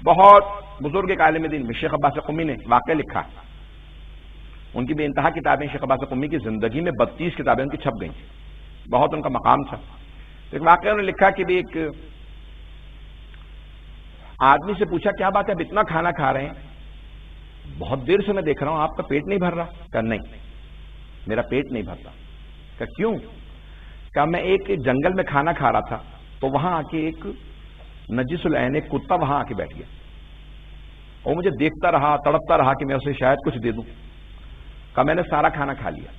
بہت بزرگ ایک عالم دین شیخ عباس قمی نے واقعہ لکھا. ان کی بے انتہا کتابیں، شیخ عباس قمی کی زندگی میں 32 کتابیں ان کی چھپ گئیں، بہت ان کا مقام تھا. ایک واقعہ انہوں نے لکھا کہ بھی ایک آدمی سے پوچھا کیا بات ہے اب اتنا کھانا کھا رہے ہیں؟ بہت دیر سے میں دیکھ رہا ہوں آپ کا پیٹ نہیں بھر رہا. کہا نہیں میرا پیٹ نہیں بھر رہا. کہا کیوں؟ کہا میں ایک جنگل میں کھانا کھا رہا تھا تو وہاں آ کے ایک نجس العین ایک کتا وہاں آ کے بیٹھ گیا، وہ مجھے دیکھتا رہا، تڑپتا رہا کہ میں اسے شاید کچھ دے دوں. کہا میں نے سارا کھانا کھا لیا.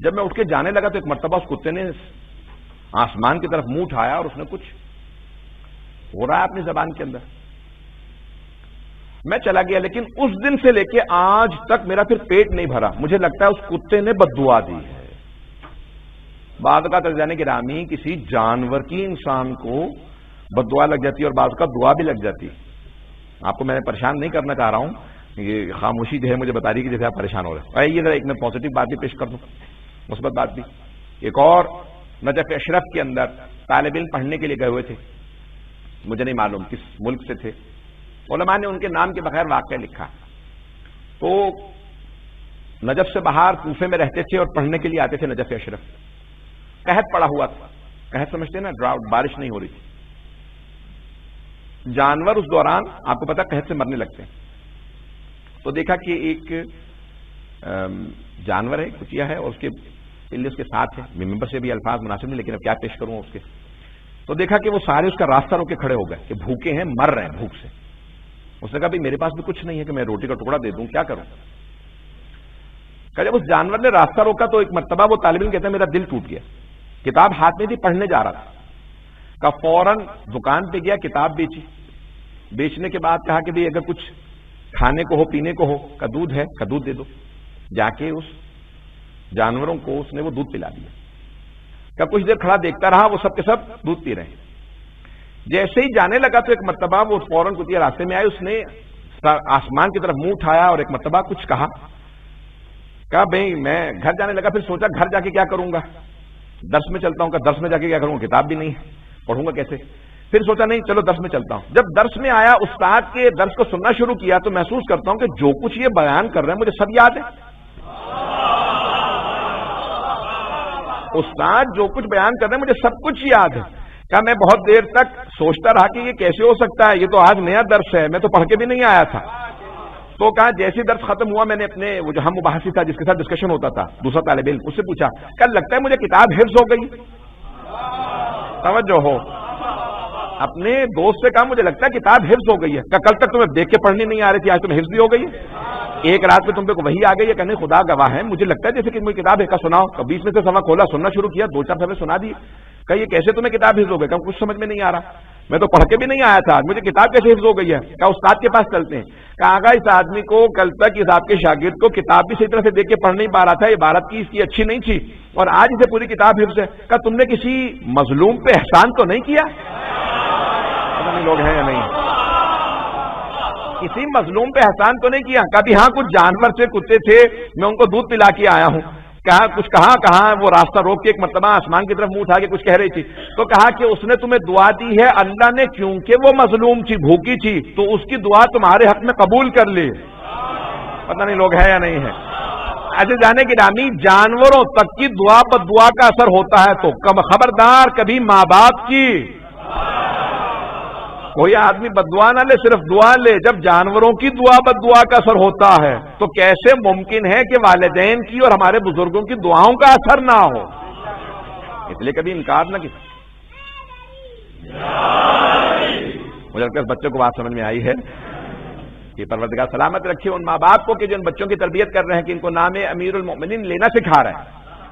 جب میں اٹھ کے جانے لگا تو ایک مرتبہ اس کتے نے آسمان کی طرف منہ اٹھایا اور اس نے کچھ ہو رہا ہے اپنی زبان کے اندر. میں چلا گیا، لیکن اس دن سے لے کے آج تک میرا پھر پیٹ نہیں بھرا. مجھے لگتا ہے اس کتے نے بد دعا دی ہے. بعض کا ترجانے کی رامی کسی جانور کی انسان کو بد دعا لگ جاتی ہے اور بعض کا دعا بھی لگ جاتی ہے. آپ کو میں پریشان نہیں کرنا چاہ رہا ہوں، یہ خاموشی جو ہے مجھے بتا رہی کہ جیسے آپ پریشان ہو رہے ہیں. آئیے ذرا ایک میں پازیٹو بات بھی پیش کر دوں، مثبت بات بھی. ایک اور نجف اشرف کے اندر طالب علم پڑھنے کے لیے گئے ہوئے تھے، مجھے نہیں معلوم کس ملک سے تھے. علماء نے ان کے نام کے بغیر واقعہ لکھا. تو نجف سے باہر کوفے میں رہتے تھے اور پڑھنے کے لیے آتے تھے نجف اشرف. قحط پڑا ہوا تھا، قحط سمجھتے ہیں نا، ڈراؤٹ، بارش نہیں ہو رہی تھی. جانور اس دوران آپ کو پتا قحط سے مرنے لگتے ہیں. تو دیکھا کہ ایک جانور ہے، کچیا ہے، اور اس کے پلے اس کے ساتھ ہے. ممبر سے بھی الفاظ مناسب نہیں لیکن اب کیا پیش کروں اس کے. تو دیکھا کہ وہ سارے اس کا راستہ روک کے کھڑے ہو گئے کہ بھوکے ہیں، مر رہے ہیں بھوک سے. اس نے کہا بھی میرے پاس بھی کچھ نہیں ہے کہ میں روٹی کا ٹکڑا دے دوں، کیا کروں؟ کہ جب اس جانور نے راستہ روکا تو ایک مرتبہ وہ طالب علم کہتا ہے میرا دل ٹوٹ گیا. کتاب ہاتھ میں تھی، پڑھنے جا رہا تھا. کہ فوراً دکان پہ گیا، کتاب بیچی. بیچنے کے بعد کہا کہ بھی اگر کچھ کھانے کو ہو، پینے کو ہو، کا دودھ ہے، کا دودھ دے دو. جا کے اس جانوروں کو اس نے وہ دودھ پلا دیا. کہ کچھ دیر کھڑا دیکھتا رہا، وہ سب کے سب دودھ پی رہے ہیں. جیسے ہی جانے لگا تو ایک مرتبہ وہ فوراً کتیا راستے میں آئے. اس نے آسمان کی طرف منہ اٹھایا اور ایک مرتبہ کچھ کہا. کہا بھائی میں گھر جانے لگا. پھر سوچا گھر جا کے کیا کروں گا، درس میں چلتا ہوں. کہ درس میں جا کے کیا کروں گا، کتاب بھی نہیں ہے، پڑھوں گا کیسے. پھر سوچا نہیں چلو درس میں چلتا ہوں. جب درس میں آیا، استاد کے درس کو سننا شروع کیا تو محسوس کرتا ہوں کہ جو کچھ یہ بیان کر رہے ہیں مجھے سب یاد ہے. استاد جو کچھ بیان کر رہے ہیں مجھے سب کچھ یاد ہے. کہا میں بہت دیر تک سوچتا رہا کہ یہ کیسے ہو سکتا ہے، یہ تو آج نیا درس ہے، میں تو پڑھ کے بھی نہیں آیا تھا. تو کہا جیسے درس ختم ہوا میں نے اپنے وہ جو ہم مباحثی تھا جس کے ساتھ ڈسکشن ہوتا تھا، دوسرا طالب علم، اس سے پوچھا کہ لگتا ہے مجھے کتاب حفظ ہو گئی. توجہ ہو، اپنے دوست سے کہا مجھے لگتا ہے کتاب حفظ ہو گئی ہے. کہ کل تک تمہیں دیکھ کے پڑھنی نہیں آ رہی تھی، آج تمہیں حفظ بھی ہو گئی ہے. ایک رات میں تم پہ وہی آ گئی ہے. کہنے خدا گواہ ہے مجھے لگتا ہے جیسے کہ مجھے کتاب ہے. کا سناؤ. بیچ میں سے سما کھولا، سننا شروع کیا، 2-4 دفعے سنا دی. کہ یہ کیسے تمہیں کتاب حفظ ہو گئی؟ کہ کچھ سمجھ میں نہیں آ رہا، میں تو پڑھ کے بھی نہیں آیا تھا، مجھے کتاب کیسے حفظ ہو گئی ہے؟ کہ استاد کے پاس چلتے ہیں. کہا آگا اس آدمی کو کل تک اس آپ کے شاگرد کو کتاب بھی صحیح طرح سے دیکھ کے پڑھ نہیں پا رہا تھا، عبارت کی اس کی اچھی نہیں تھی، اور آج اسے پوری کتاب حفظ ہے. کہ تم نے کسی مظلوم پہ احسان تو نہیں کیا؟ پتہ نہیں لوگ ہیں یا نہیں، کسی مظلوم پہ احسان تو نہیں کیا. کبھی ہاں کچھ جانور سے کتے تھے، میں ان کو دودھ پلا کے آیا ہوں. کہا کچھ کہاں وہ راستہ روک کے ایک مرتبہ آسمان کی طرف منہ اٹھا کے کچھ کہہ رہی تھی. تو کہا کہ اس نے تمہیں دعا دی ہے اللہ نے، کیونکہ وہ مظلوم تھی، بھوکی تھی، تو اس کی دعا تمہارے حق میں قبول کر لی. پتہ نہیں لوگ ہے یا نہیں ہے. ایسے جانے کی رامی جانوروں تک کی دعا پر دعا کا اثر ہوتا ہے تو خبردار کبھی ماں باپ کی کوئی آدمی بد دعا نہ لے، صرف دعا لے. جب جانوروں کی دعا بد دعا کا اثر ہوتا ہے تو کیسے ممکن ہے کہ والدین کی اور ہمارے بزرگوں کی دعاؤں کا اثر نہ ہو؟ اس لیے کبھی انکار نہ کیا. مجھے لگتا ہے اس بچوں کو بات سمجھ میں آئی ہے کہ پروردگار سلامت رکھے ان ماں باپ کو کہ جو ان بچوں کی تربیت کر رہے ہیں، کہ ان کو نام امیر المؤمنین لینا سکھا رہے ہیں.